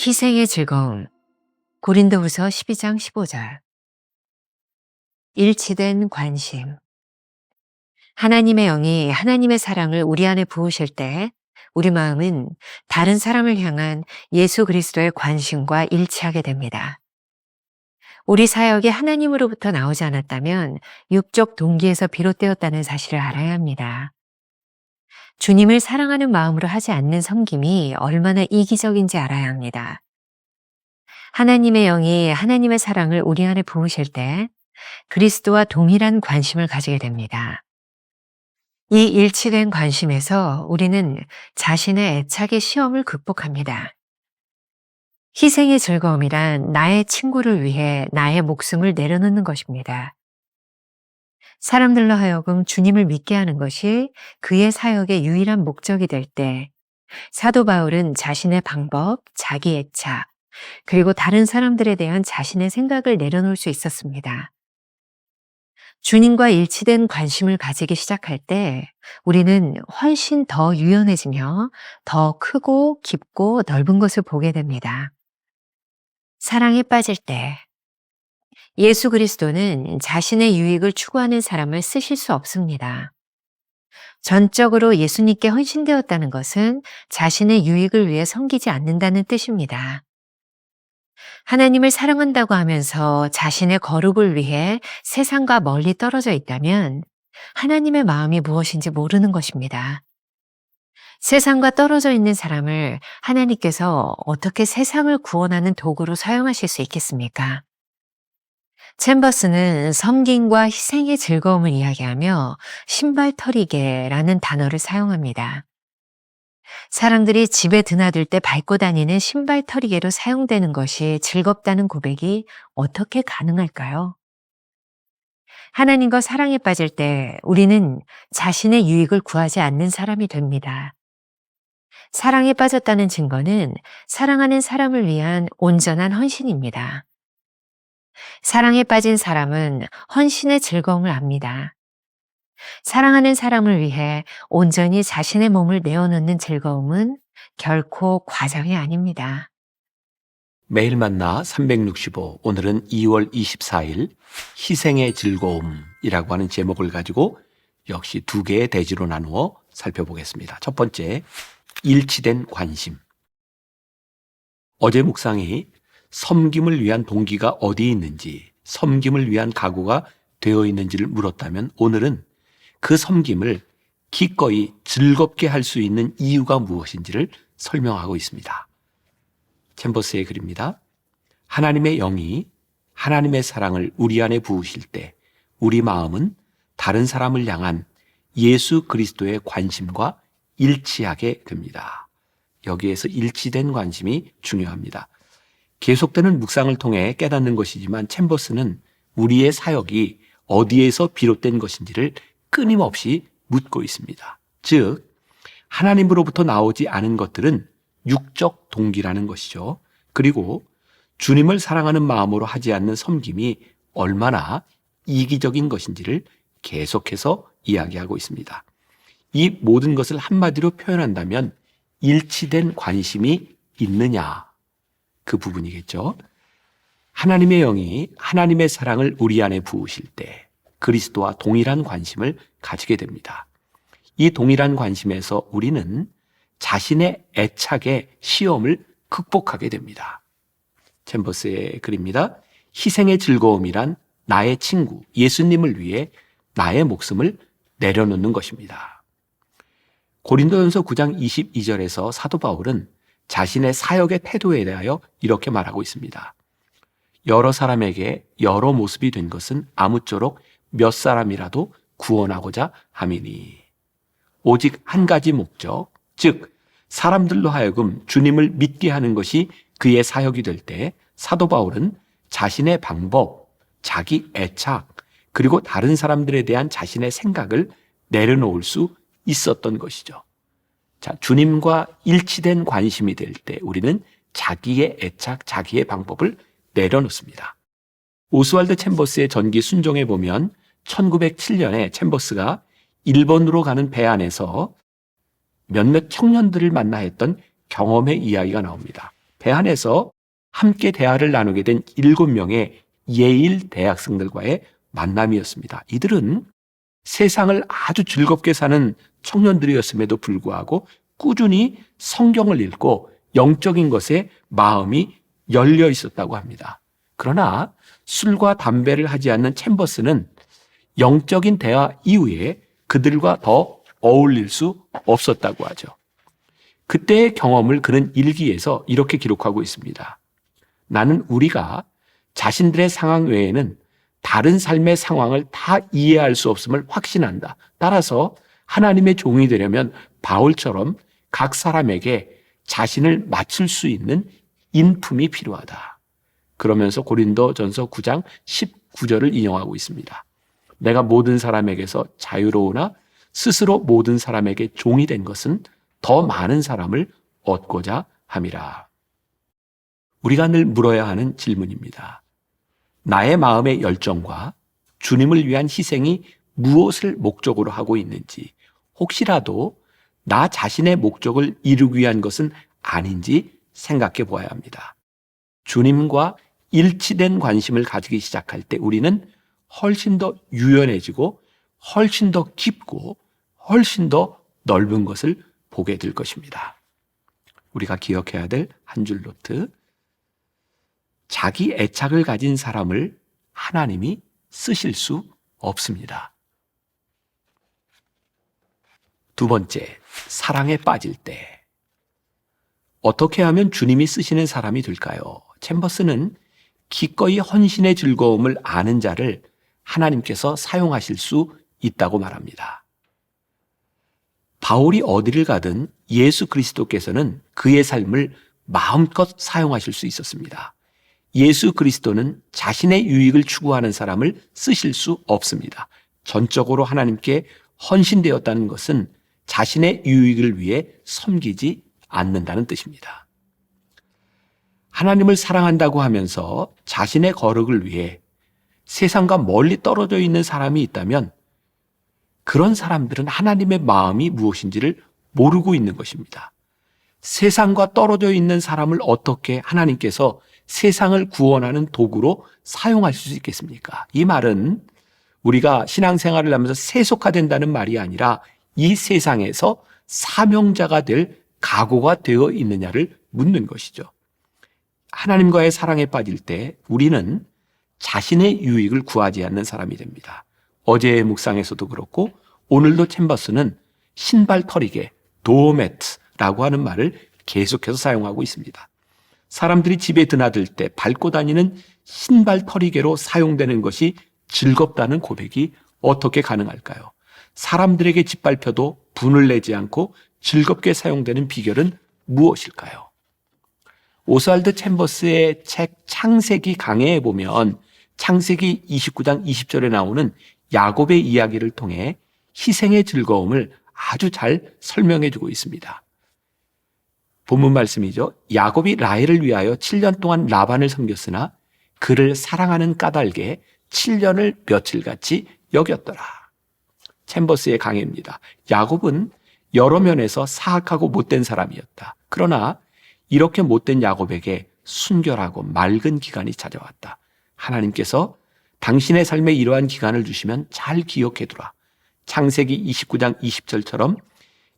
희생의 즐거움. 고린도후서 12장 15절. 일치된 관심. 하나님의 영이 하나님의 사랑을 우리 안에 부으실 때 우리 마음은 다른 사람을 향한 예수 그리스도의 관심과 일치하게 됩니다. 우리 사역이 하나님으로부터 나오지 않았다면 육적 동기에서 비롯되었다는 사실을 알아야 합니다. 주님을 사랑하는 마음으로 하지 않는 섬김이 얼마나 이기적인지 알아야 합니다. 하나님의 영이 하나님의 사랑을 우리 안에 부으실 때 그리스도와 동일한 관심을 가지게 됩니다. 이 일치된 관심에서 우리는 자신의 애착의 시험을 극복합니다. 희생의 즐거움이란 나의 친구를 위해 나의 목숨을 내려놓는 것입니다. 사람들로 하여금 주님을 믿게 하는 것이 그의 사역의 유일한 목적이 될 때 사도 바울은 자신의 방법, 자기 애착, 그리고 다른 사람들에 대한 자신의 생각을 내려놓을 수 있었습니다. 주님과 일치된 관심을 가지기 시작할 때 우리는 훨씬 더 유연해지며 더 크고 깊고 넓은 것을 보게 됩니다. 사랑에 빠질 때 예수 그리스도는 자신의 유익을 추구하는 사람을 쓰실 수 없습니다. 전적으로 예수님께 헌신되었다는 것은 자신의 유익을 위해 섬기지 않는다는 뜻입니다. 하나님을 사랑한다고 하면서 자신의 거룩을 위해 세상과 멀리 떨어져 있다면 하나님의 마음이 무엇인지 모르는 것입니다. 세상과 떨어져 있는 사람을 하나님께서 어떻게 세상을 구원하는 도구로 사용하실 수 있겠습니까? 챔버스는 섬김과 희생의 즐거움을 이야기하며 신발털이개라는 단어를 사용합니다. 사람들이 집에 드나들 때 밟고 다니는 신발털이개로 사용되는 것이 즐겁다는 고백이 어떻게 가능할까요? 하나님과 사랑에 빠질 때 우리는 자신의 유익을 구하지 않는 사람이 됩니다. 사랑에 빠졌다는 증거는 사랑하는 사람을 위한 온전한 헌신입니다. 사랑에 빠진 사람은 헌신의 즐거움을 압니다. 사랑하는 사람을 위해 온전히 자신의 몸을 내어놓는 즐거움은 결코 과정이 아닙니다. 매일 만나 365, 오늘은 2월 24일 희생의 즐거움이라고 하는 제목을 가지고 역시 두 개의 대지로 나누어 살펴보겠습니다. 첫 번째, 일치된 관심. 어제 묵상이 섬김을 위한 동기가 어디에 있는지, 섬김을 위한 각오가 되어 있는지를 물었다면 오늘은 그 섬김을 기꺼이 즐겁게 할 수 있는 이유가 무엇인지를 설명하고 있습니다. 챔버스의 글입니다. 하나님의 영이 하나님의 사랑을 우리 안에 부으실 때 우리 마음은 다른 사람을 향한 예수 그리스도의 관심과 일치하게 됩니다. 여기에서 일치된 관심이 중요합니다. 계속되는 묵상을 통해 깨닫는 것이지만 챔버스는 우리의 사역이 어디에서 비롯된 것인지를 끊임없이 묻고 있습니다. 즉, 하나님으로부터 나오지 않은 것들은 육적 동기라는 것이죠. 그리고 주님을 사랑하는 마음으로 하지 않는 섬김이 얼마나 이기적인 것인지를 계속해서 이야기하고 있습니다. 이 모든 것을 한마디로 표현한다면 일치된 관심이 있느냐, 그 부분이겠죠. 하나님의 영이 하나님의 사랑을 우리 안에 부으실 때 그리스도와 동일한 관심을 가지게 됩니다. 이 동일한 관심에서 우리는 자신의 애착의 시험을 극복하게 됩니다. 챔버스의 글입니다. 희생의 즐거움이란 나의 친구 예수님을 위해 나의 목숨을 내려놓는 것입니다. 고린도전서 9장 22절에서 사도 바울은 자신의 사역의 태도에 대하여 이렇게 말하고 있습니다. 여러 사람에게 여러 모습이 된 것은 아무쪼록 몇 사람이라도 구원하고자 함이니. 오직 한 가지 목적, 즉 사람들로 하여금 주님을 믿게 하는 것이 그의 사역이 될 때 사도 바울은 자신의 방법, 자기 애착, 그리고 다른 사람들에 대한 자신의 생각을 내려놓을 수 있었던 것이죠. 자, 주님과 일치된 관심이 될 때 우리는 자기의 애착, 자기의 방법을 내려놓습니다. 오스왈드 챔버스의 전기 순종에 보면 1907년에 챔버스가 일본으로 가는 배 안에서 몇몇 청년들을 만나 했던 경험의 이야기가 나옵니다. 배 안에서 함께 대화를 나누게 된 7명의 예일 대학생들과의 만남이었습니다. 이들은 세상을 아주 즐겁게 사는 청년들이었음에도 불구하고 꾸준히 성경을 읽고 영적인 것에 마음이 열려 있었다고 합니다. 그러나 술과 담배를 하지 않는 챔버스는 영적인 대화 이후에 그들과 더 어울릴 수 없었다고 하죠. 그때의 경험을 그는 일기에서 이렇게 기록하고 있습니다. 나는 우리가 자신들의 상황 외에는 다른 삶의 상황을 다 이해할 수 없음을 확신한다. 따라서 하나님의 종이 되려면 바울처럼 각 사람에게 자신을 맞출 수 있는 인품이 필요하다. 그러면서 고린도전서 9장 19절을 인용하고 있습니다. 내가 모든 사람에게서 자유로우나 스스로 모든 사람에게 종이 된 것은 더 많은 사람을 얻고자 함이라. 우리가 늘 물어야 하는 질문입니다. 나의 마음의 열정과 주님을 위한 희생이 무엇을 목적으로 하고 있는지, 혹시라도 나 자신의 목적을 이루기 위한 것은 아닌지 생각해 보아야 합니다. 주님과 일치된 관심을 가지기 시작할 때 우리는 훨씬 더 유연해지고 훨씬 더 깊고 훨씬 더 넓은 것을 보게 될 것입니다. 우리가 기억해야 될 한 줄 노트. 자기 애착을 가진 사람을 하나님이 쓰실 수 없습니다. 두 번째, 사랑에 빠질 때. 어떻게 하면 주님이 쓰시는 사람이 될까요? 챔버스는 기꺼이 헌신의 즐거움을 아는 자를 하나님께서 사용하실 수 있다고 말합니다. 바울이 어디를 가든 예수 그리스도께서는 그의 삶을 마음껏 사용하실 수 있었습니다. 예수 그리스도는 자신의 유익을 추구하는 사람을 쓰실 수 없습니다. 전적으로 하나님께 헌신되었다는 것은 자신의 유익을 위해 섬기지 않는다는 뜻입니다. 하나님을 사랑한다고 하면서 자신의 거룩을 위해 세상과 멀리 떨어져 있는 사람이 있다면 그런 사람들은 하나님의 마음이 무엇인지를 모르고 있는 것입니다. 세상과 떨어져 있는 사람을 어떻게 하나님께서 세상을 구원하는 도구로 사용하실 수 있겠습니까? 이 말은 우리가 신앙생활을 하면서 세속화된다는 말이 아니라 이 세상에서 사명자가 될 각오가 되어 있느냐를 묻는 것이죠. 하나님과의 사랑에 빠질 때 우리는 자신의 유익을 구하지 않는 사람이 됩니다. 어제의 묵상에서도 그렇고 오늘도 챔버스는 신발 털이개, 도어매트라고 하는 말을 계속해서 사용하고 있습니다. 사람들이 집에 드나들 때 밟고 다니는 신발 털이개로 사용되는 것이 즐겁다는 고백이 어떻게 가능할까요? 사람들에게 짓밟혀도 분을 내지 않고 즐겁게 사용되는 비결은 무엇일까요? 오스왈드 챔버스의 책 창세기 강해에 보면 창세기 29장 20절에 나오는 야곱의 이야기를 통해 희생의 즐거움을 아주 잘 설명해 주고 있습니다. 본문 말씀이죠. 야곱이 라헬을 위하여 7년 동안 라반을 섬겼으나 그를 사랑하는 까닭에 7년을 며칠같이 여겼더라. 챔버스의 강해입니다. 야곱은 여러 면에서 사악하고 못된 사람이었다. 그러나 이렇게 못된 야곱에게 순결하고 맑은 기간이 찾아왔다. 하나님께서 당신의 삶에 이러한 기간을 주시면 잘 기억해두라. 창세기 29장 20절처럼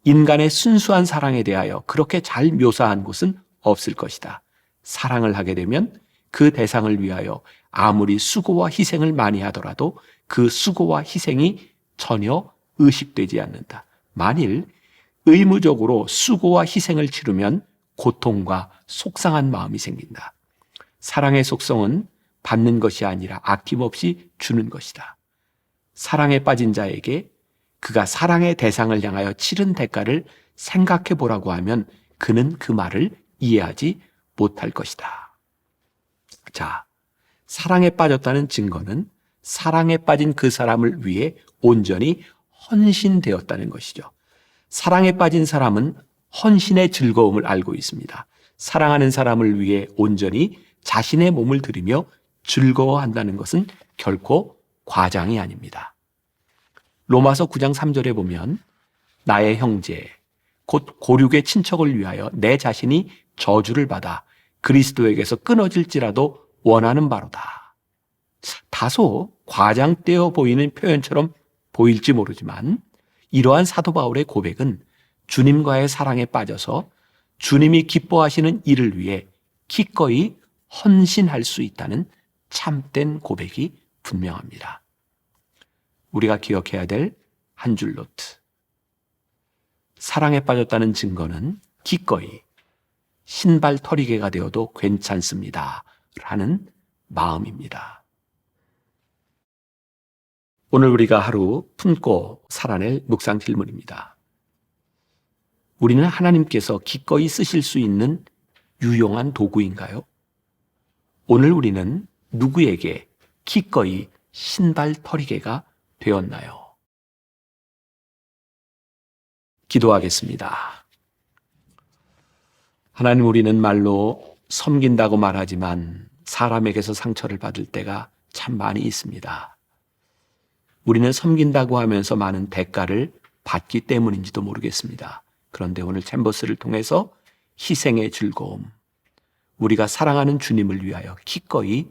인간의 순수한 사랑에 대하여 그렇게 잘 묘사한 곳은 없을 것이다. 사랑을 하게 되면 그 대상을 위하여 아무리 수고와 희생을 많이 하더라도 그 수고와 희생이 전혀 의식되지 않는다. 만일 의무적으로 수고와 희생을 치르면 고통과 속상한 마음이 생긴다. 사랑의 속성은 받는 것이 아니라 아낌없이 주는 것이다. 사랑에 빠진 자에게 그가 사랑의 대상을 향하여 치른 대가를 생각해 보라고 하면 그는 그 말을 이해하지 못할 것이다. 자, 사랑에 빠졌다는 증거는 사랑에 빠진 그 사람을 위해 온전히 헌신되었다는 것이죠. 사랑에 빠진 사람은 헌신의 즐거움을 알고 있습니다. 사랑하는 사람을 위해 온전히 자신의 몸을 들이며 즐거워한다는 것은 결코 과장이 아닙니다. 로마서 9장 3절에 보면 나의 형제 곧 고륙의 친척을 위하여 내 자신이 저주를 받아 그리스도에게서 끊어질지라도 원하는 바로다. 다소 과장되어 보이는 표현처럼 보일지 모르지만 이러한 사도 바울의 고백은 주님과의 사랑에 빠져서 주님이 기뻐하시는 일을 위해 기꺼이 헌신할 수 있다는 참된 고백이 분명합니다. 우리가 기억해야 될 한 줄 노트. 사랑에 빠졌다는 증거는 기꺼이 신발 털이개가 되어도 괜찮습니다. 라는 마음입니다. 오늘 우리가 하루 품고 살아낼 묵상 질문입니다. 우리는 하나님께서 기꺼이 쓰실 수 있는 유용한 도구인가요? 오늘 우리는 누구에게 기꺼이 신발 털이개가 되었나요? 기도하겠습니다. 하나님, 우리는 말로 섬긴다고 말하지만 사람에게서 상처를 받을 때가 참 많이 있습니다. 우리는 섬긴다고 하면서 많은 대가를 받기 때문인지도 모르겠습니다. 그런데 오늘 챔버스를 통해서 희생의 즐거움, 우리가 사랑하는 주님을 위하여 기꺼이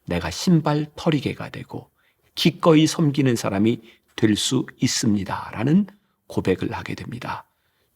내가 신발 털이개가 되고 기꺼이 섬기는 사람이 될 수 있습니다. 라는 고백을 하게 됩니다.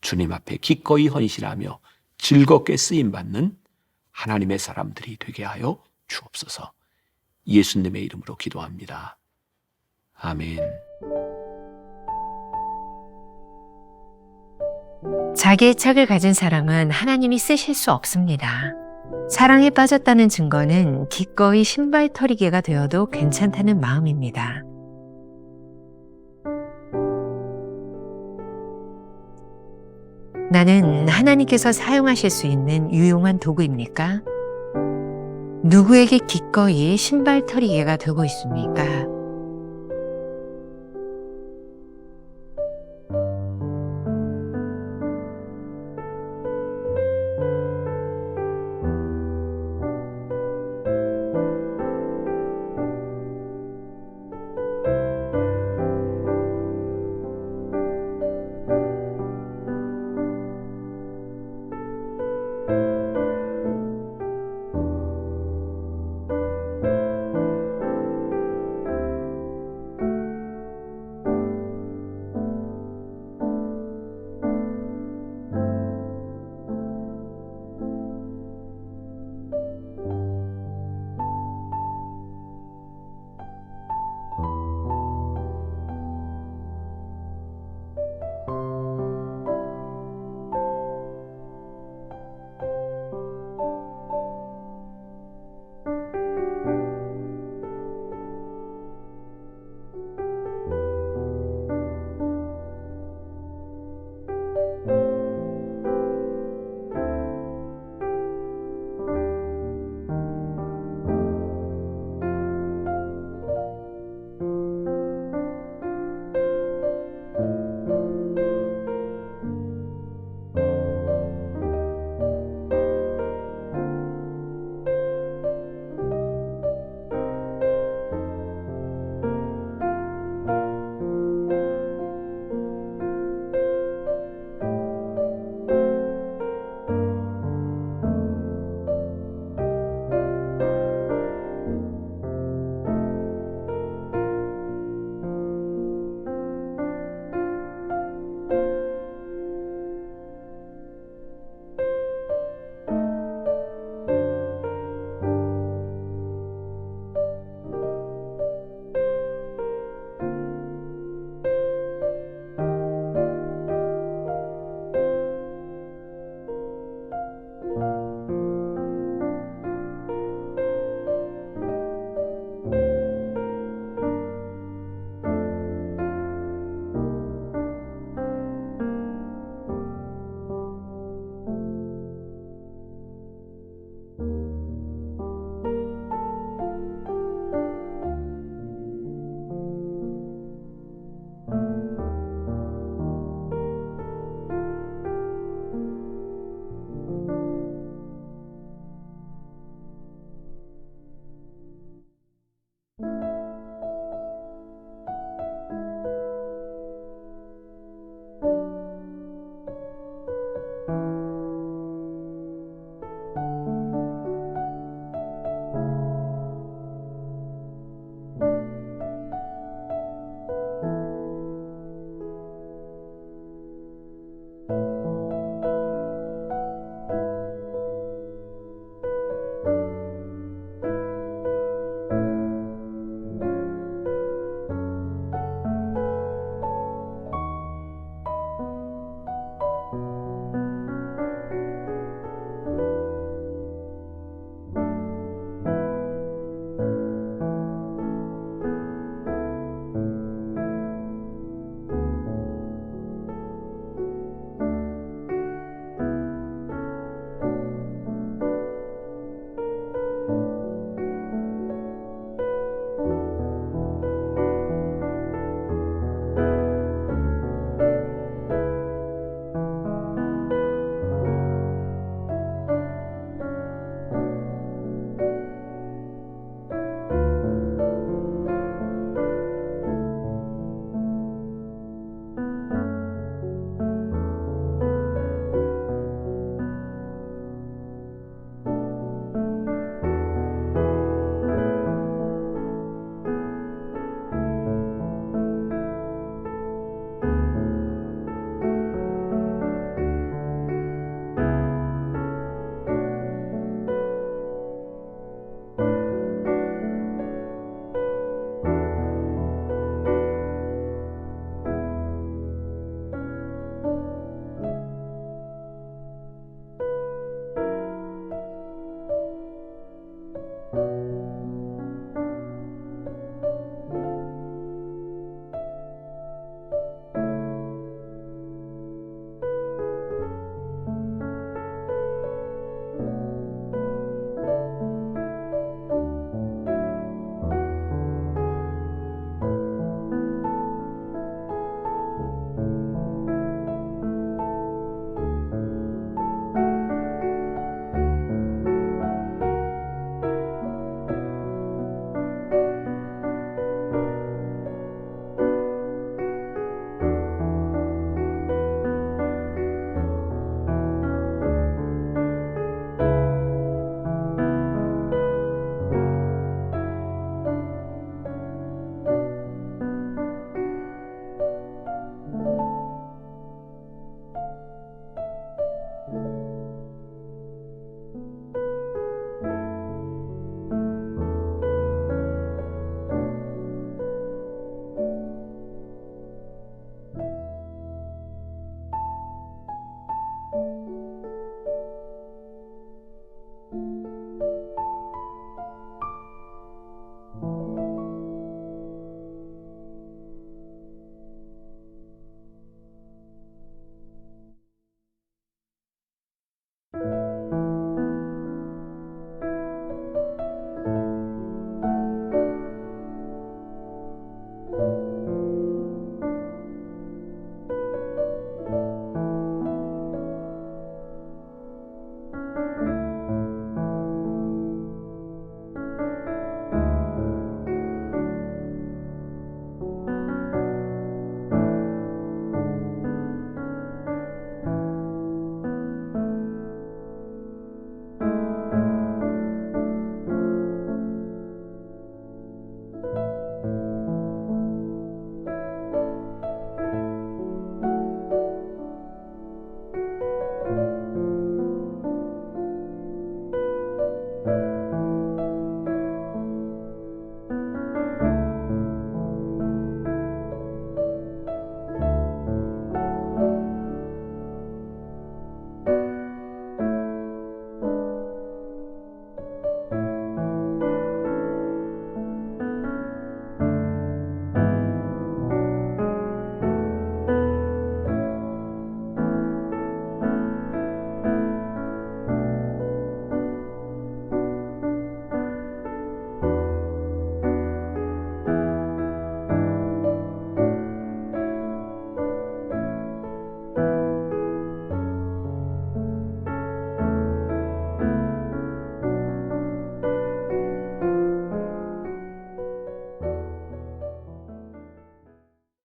주님 앞에 기꺼이 헌신하며 즐겁게 쓰임받는 하나님의 사람들이 되게 하여 주옵소서. 예수님의 이름으로 기도합니다. 아멘. 자기의 척을 가진 사람은 하나님이 쓰실 수 없습니다. 사랑에 빠졌다는 증거는 기꺼이 신발 털이개가 되어도 괜찮다는 마음입니다. 나는 하나님께서 사용하실 수 있는 유용한 도구입니까? 누구에게 기꺼이 신발 털이개가 되고 있습니까?